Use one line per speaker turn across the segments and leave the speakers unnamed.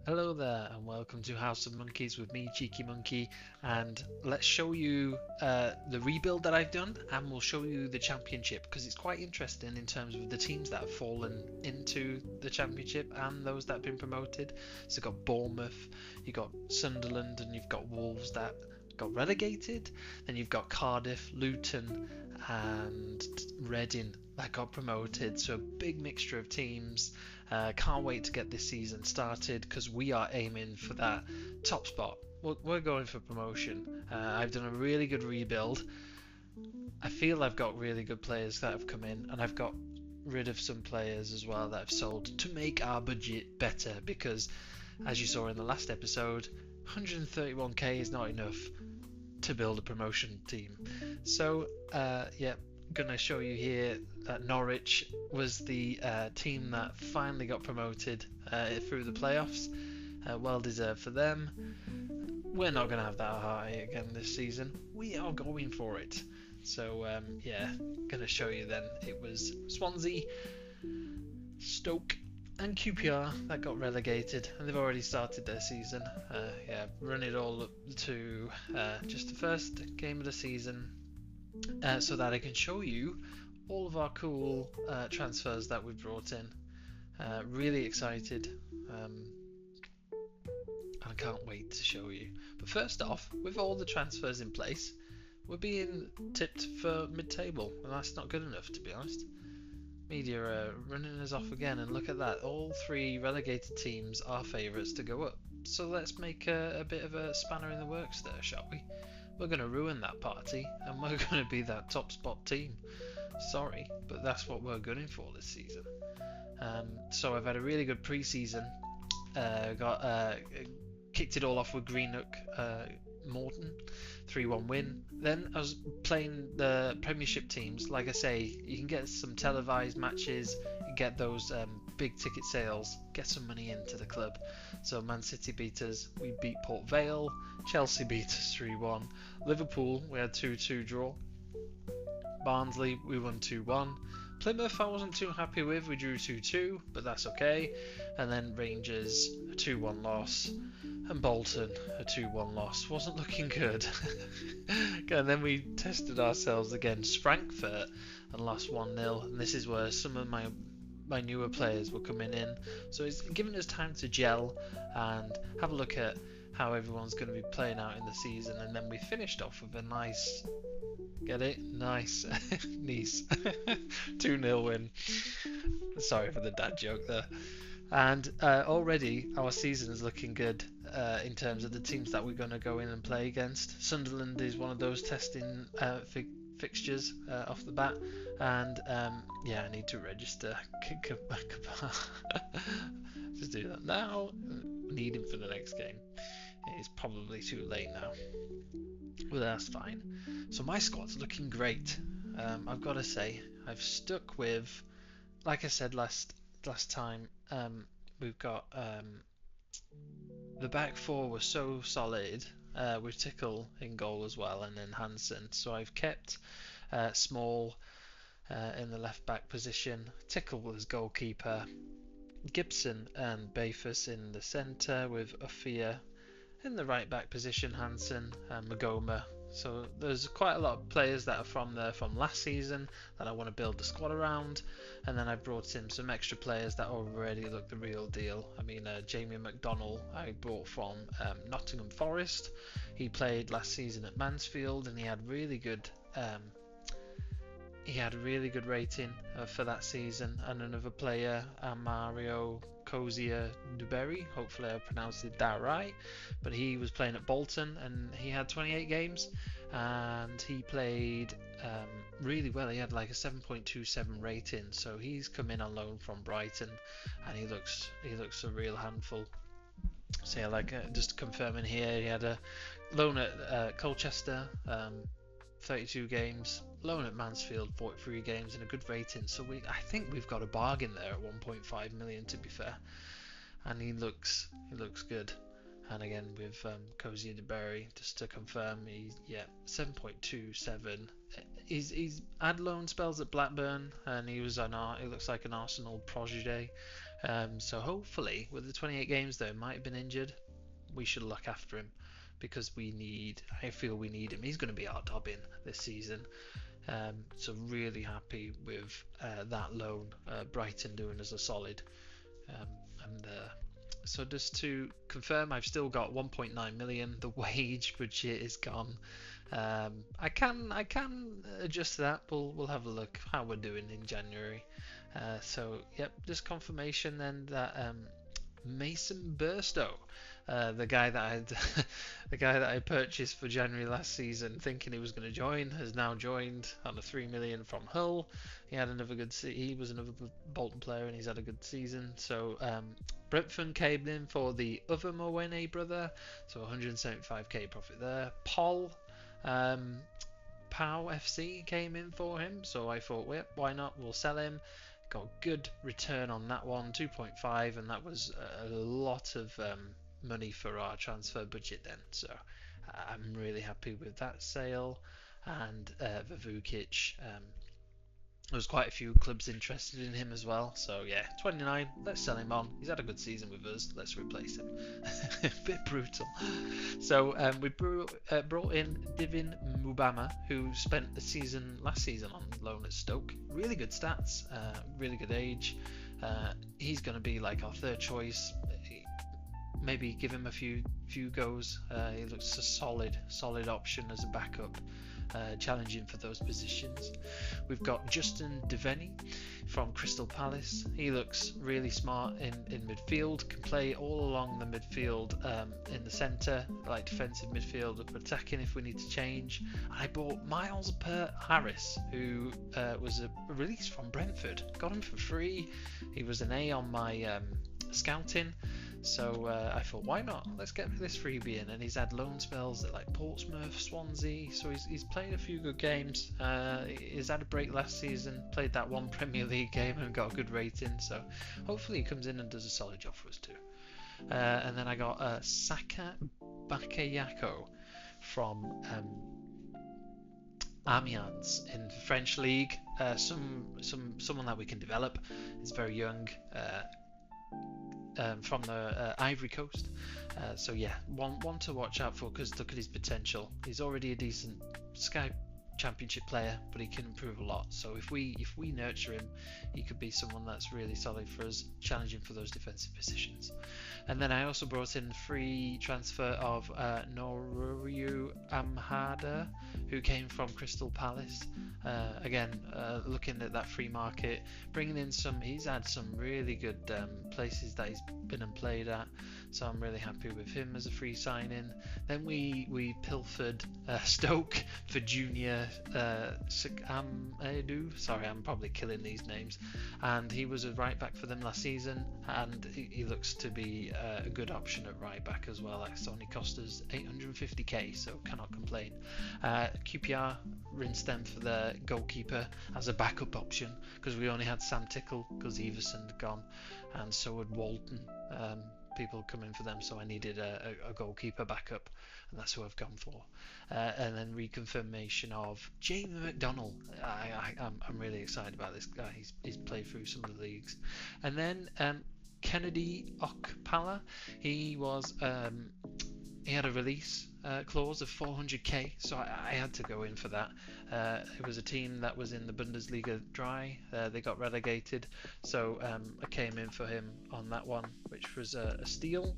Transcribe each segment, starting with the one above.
Hello there, and welcome to House of Monkeys with me, Cheeky Monkey. And let's show you the rebuild that I've done, and we'll show you the championship because it's quite interesting in terms of the teams that have fallen into the championship and those that have been promoted. So you've got Bournemouth, you've got Sunderland, and you've got Wolves that got relegated. Then you've got Cardiff, Luton, and Reading that got promoted. So a big mixture of teams. Can't wait to get this season started because we are aiming for that top spot. We're going for promotion. I've done a really good rebuild. I feel I've got really good players that have come in, and I've got rid of some players as well that I've sold to make our budget better because, as you saw in the last episode, 131k is not enough to build a promotion team. So, yeah, gonna show you here that Norwich was the team that finally got promoted through the playoffs. Well deserved for them. We're not gonna have that high again this season. We are going for it. So yeah, gonna show you then. It was Swansea, Stoke, and QPR that got relegated, and they've already started their season. Yeah, run it all up to just the first game of the season, so that I can show you all of our cool transfers that we've brought in. Really excited. I can't wait to show you. But first off, with all the transfers in place, we're being tipped for mid-table, and that's not good enough, to be honest. Media are running us off again, and look at that. All three relegated teams are favourites to go up. So let's make a bit of a spanner in the works there, shall we? We're going to ruin that party, and we're going to be that top spot team. Sorry, but that's what we're gunning for this season. So I've had a really good pre-season. Got kicked it all off with Greenock Morton, 3-1 win. Then I was playing the Premiership teams. Like I say, you can get some televised matches, you get those big ticket sales, get some money into the club. So Man City beat us, we beat Port Vale, Chelsea beat us 3-1, Liverpool we had 2-2 draw, Barnsley we won 2-1. Plymouth I wasn't too happy with, we drew 2-2, but that's okay. And then Rangers a 2-1 loss, and Bolton a 2-1 loss. Wasn't looking good. And then we tested ourselves against Frankfurt and lost 1-0. And this is where some of my newer players were coming in. So it's giving us time to gel and have a look at how everyone's going to be playing out in the season. And then we finished off with a nice, get it? Nice Nice 2-0 win. Sorry for the dad joke there. And already our season is looking good in terms of the teams that we're going to go in and play against. Sunderland is one of those testing fixtures off the bat. And yeah, I need to register. Just do that now. Need him for the next game. It's probably too late now. Well, that's fine. So my squad's looking great. I've got to say, I've stuck with, like I said last time, we've got the back four was so solid with Tickle in goal as well, and then Hansen. So I've kept Small in the left back position, Tickle as goalkeeper, Gibson and Bafus in the centre with Ofia in the right back position, Hansen and Magoma. So there's quite a lot of players that are from there from last season that I want to build the squad around, and then I brought in some extra players that already look the real deal. I mean, Jamie McDonnell I brought from Nottingham Forest. He played last season at Mansfield, and he had really good rating for that season. And another player, Mario Cozier Duberry, hopefully I pronounced that right, but he was playing at Bolton and he had 28 games and he played really well. He had like a 7.27 rating, so he's come in on loan from Brighton and he looks a real handful. So yeah, like just confirming here, he had a loan at Colchester, 32 games, loan at Mansfield, 43 games, and a good rating. So I think we've got a bargain there at 1.5 million, to be fair. And he looks good. And again with Cozier de Berry, just to confirm, 7.27. He's had loan spells at Blackburn, and he looks like an Arsenal protege. So hopefully, with the 28 games though, might have been injured, we should look after him because I feel we need him. He's going to be our Dobbin this season. So really happy with that loan. Brighton doing us a solid. And so just to confirm, I've still got 1.9 million. The wage budget is gone. I can adjust that. We'll have a look how we're doing in January. So yep, just confirmation then that Mason Burstow, the guy that I purchased for January last season, thinking he was going to join, has now joined on a 3 million from Hull. He had another good he was another Bolton player, and he's had a good season. So Brentford came in for the other Mwene brother, so 175k profit there. Paul Pau FC came in for him, so I thought, well, why not? We'll sell him. Got good return on that one, 2.5, and that was a lot of money for our transfer budget then. So I'm really happy with that sale. And Vukic, there was quite a few clubs interested in him as well. So yeah, 29, let's sell him on. He's had a good season with us. Let's replace him. A bit brutal. So we brought in Divin Mubama, who spent the last season on loan at Stoke. Really good stats, really good age. He's going to be like our third choice. Maybe give him a few goes. He looks a solid option as a backup. Challenging for those positions. We've got Justin Devaney from Crystal Palace. He looks really smart in midfield, can play all along the midfield, in the centre, like defensive midfield, up attacking if we need to change. And I bought Miles Harris, who was a release from Brentford. Got him for free. He was an A on my scouting. So I thought, why not? Let's get this freebie in. And he's had loan spells at like Portsmouth, Swansea. So he's played a few good games. He's had a break last season. Played that one Premier League game and got a good rating. So hopefully he comes in and does a solid job for us too. And then I got Saka Bakayoko from Amiens in the French league. Someone that we can develop. He's very young. From the Ivory Coast, so yeah, one to watch out for, because look at his potential. He's already a decent Sky Championship player, but he can improve a lot. So if we nurture him, he could be someone that's really solid for us, challenging for those defensive positions. And then I also brought in free transfer of Noruriu Amhada, who came from Crystal Palace. Again, looking at that free market, bringing in he's had some really good places that he's been and played at, so I'm really happy with him as a free signing. Then we pilfered Stoke for Junior Edu. Sorry, I'm probably killing these names. And he was a right back for them last season, and he looks to be a good option at right back as well. It's only cost us 850k, so cannot complain. QPR rinsed them for their goalkeeper as a backup option, because we only had Sam Tickle because Everson had gone, and so had Walton. People coming for them, so I needed a goalkeeper backup, and that's who I've gone for. And then reconfirmation of Jamie McDonnell. I'm really excited about this guy. He's played through some of the leagues. And then Kennedy Okpala. He had a release clause of 400k, so I had to go in for that. It was a team that was in the Bundesliga dry. They got relegated, so I came in for him on that one, which was a steal.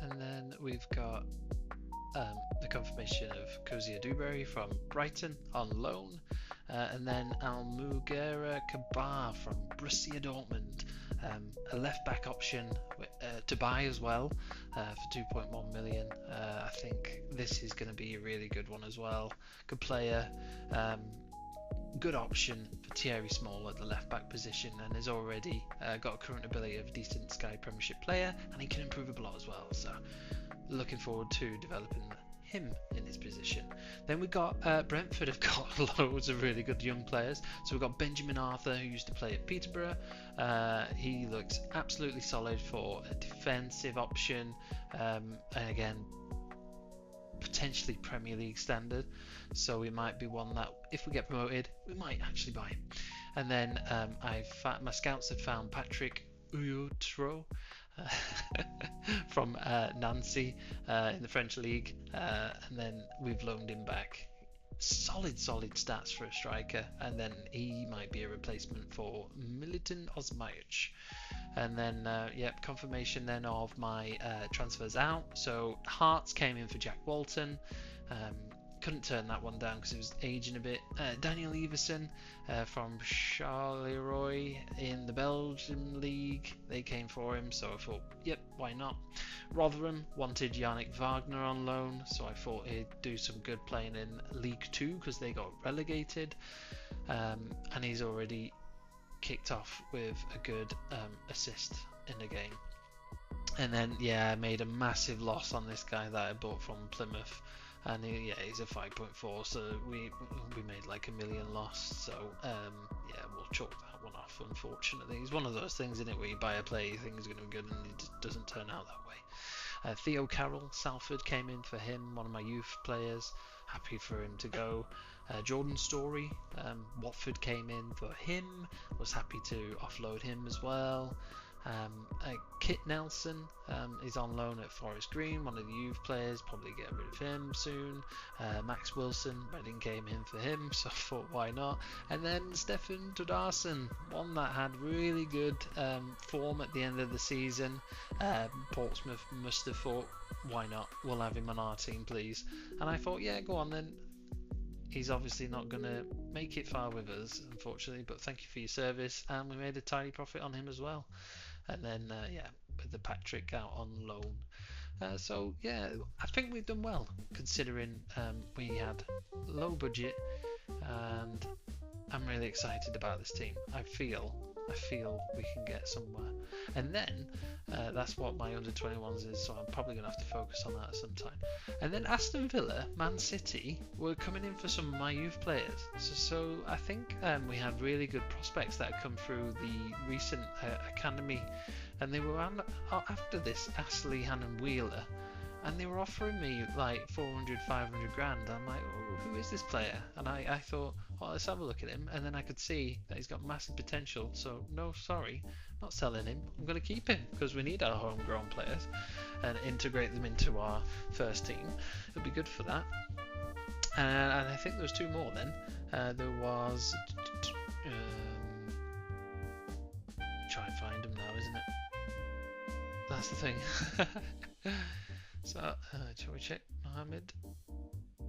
And then we've got the confirmation of Kozia Dewberry from Brighton on loan, and then Almugera Kabar from Borussia Dortmund. A left back option to buy as well for 2.1 million. I think this is going to be a really good one as well. Good player, good option for Thierry Small at the left back position, and has already got a current ability of a decent Sky Premiership player, and he can improve a lot as well. So looking forward to developing him in his position. Then we've got Brentford have got loads of really good young players. So we've got Benjamin Arthur, who used to play at Peterborough. He looks absolutely solid for a defensive option, and again, potentially Premier League standard. So we might be one that, if we get promoted, we might actually buy him. And then my scouts had found Patrick Uyotro from Nancy in the French league, and then we've loaned him back. Solid stats for a striker, and then he might be a replacement for Militin Osmajic. And then confirmation then of my transfers out. So Hearts came in for Jack Walton. Couldn't turn that one down because it was aging a bit. Daniel Everson from Charleroi in the Belgian league, they came for him, so I thought, yep, why not? Rotherham wanted Yannick Wagner on loan, so I thought he'd do some good playing in League 2 because they got relegated, and he's already kicked off with a good assist in the game. And then I made a massive loss on this guy that I bought from Plymouth. And he's a 5.4, so we made like $1 million loss. So we'll chalk that one off. Unfortunately, it's one of those things, isn't it, where you buy a player, you think is going to be good, and it just doesn't turn out that way. Theo Carroll, Salford came in for him, one of my youth players. Happy for him to go. Jordan Story, Watford came in for him. Was happy to offload him as well. Kit Nelson is on loan at Forest Green, one of the youth players, probably get rid of him soon. Max Wilson, Reading came in for him, so I thought why not. And then Stefan Tudarsen, one that had really good form at the end of the season. Portsmouth must have thought, why not, we'll have him on our team please. And I thought, yeah, go on then. He's obviously not going to make it far with us, unfortunately, but thank you for your service, and we made a tiny profit on him as well. And then with the Patrick out on loan. So I think we've done well considering we had low budget, and I'm really excited about this team. I feel we can get somewhere. And then that's what my under 21s is, so I'm probably going to have to focus on that at some time. And then Aston Villa, Man City were coming in for some of my youth players. So I think we had really good prospects that had come through the recent academy, and they were after this Astley, Hannon, Wheeler, and they were offering me like 400, 500 grand. I'm like, oh, who is this player? And I thought, well, let's have a look at him. And then I could see that he's got massive potential. So no, sorry, not selling him. I'm going to keep him because we need our homegrown players and integrate them into our first team. It'll be good for that. And I think there was two more then. There was... try and find them now, isn't it? That's the thing. So, shall we check Mohammed?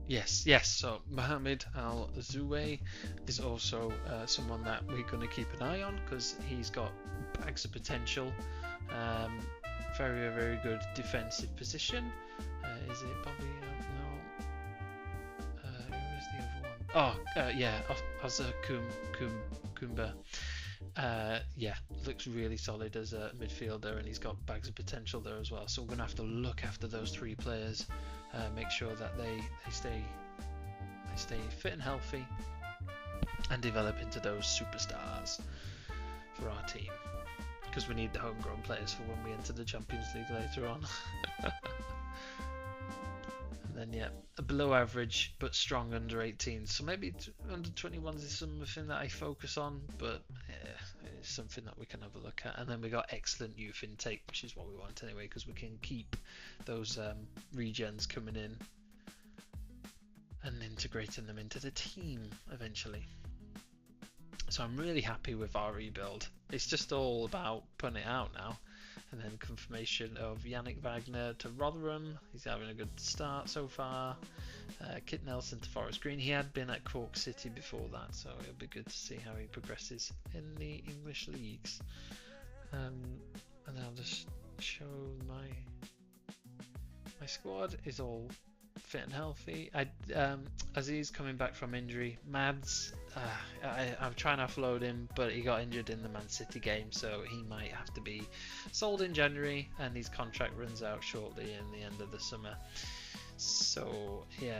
Yes. So Mohammed Al Zoué is also someone that we're going to keep an eye on because he's got bags of potential. Very, very good defensive position. Is it Bobby? No. Who is the other one? Ozza Kumba. Looks really solid as a midfielder, and he's got bags of potential there as well. So we're going to have to look after those three players, make sure that they stay fit and healthy, and develop into those superstars for our team. Because we need the homegrown players for when we enter the Champions League later on. And then a below average but strong under 18. So maybe under 21s is something that I focus on, but it's something that we can have a look at. And then we got excellent youth intake, which is what we want anyway, because we can keep those regens coming in and integrating them into the team eventually. So I'm really happy with our rebuild. It's just all about putting it out now. And then confirmation of Yannick Wagner to Rotherham. He's having a good start so far. Kit Nelson to Forest Green. He had been at Cork City before that, so it'll be good to see how he progresses in the English leagues. And I'll just show my squad is all fit and healthy. Aziz coming back from injury. Mads, I'm trying to offload him, but he got injured in the Man City game, so he might have to be sold in January, and his contract runs out shortly in the end of the summer. So he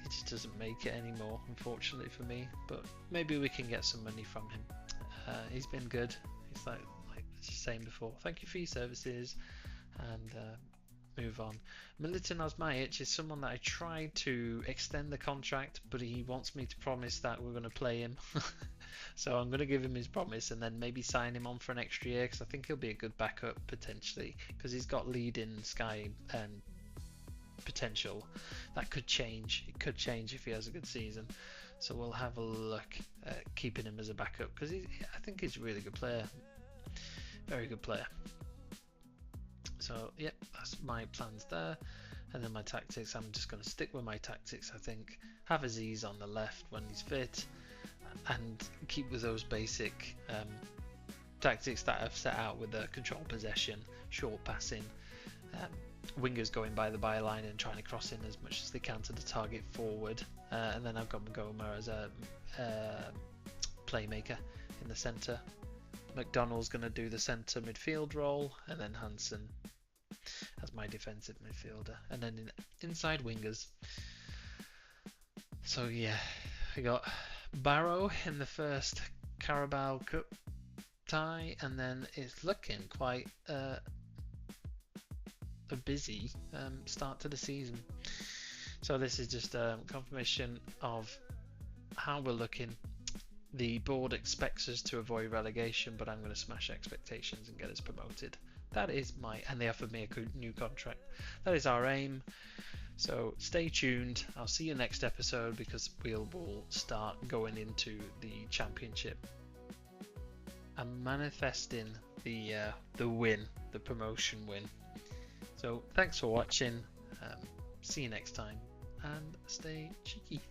just doesn't make it anymore, unfortunately for me. But maybe we can get some money from him. He's been good. He's like the same before. Thank you for your services, and move on. Militin Osmajic is someone that I tried to extend the contract, but he wants me to promise that we're going to play him. So I'm going to give him his promise and then maybe sign him on for an extra year, because I think he'll be a good backup potentially, because he's got leading Sky potential. That could change. It could change if he has a good season. So we'll have a look at keeping him as a backup, because I think he's a really good player. Very good player. So yep, that's my plans there. And then my tactics, I'm just going to stick with my tactics, I think. Have Aziz on the left when he's fit, and keep with those basic tactics that I've set out with the control possession, short passing, wingers going by the byline and trying to cross in as much as they can to the target forward. And then I've got Magoma as a playmaker in the centre. McDonald's going to do the centre midfield role, and then Hansen as my defensive midfielder, and then inside wingers. So yeah, we got Barrow in the first Carabao Cup tie, and then it's looking quite a busy start to the season. So this is just a confirmation of how we're looking. The board expects us to avoid relegation, but I'm going to smash expectations and get us promoted. That is and they offered me a new contract. That is our aim. So stay tuned. I'll see you next episode, because we'll start going into the championship. I'm manifesting the win, the promotion win. So thanks for watching. See you next time, and stay cheeky.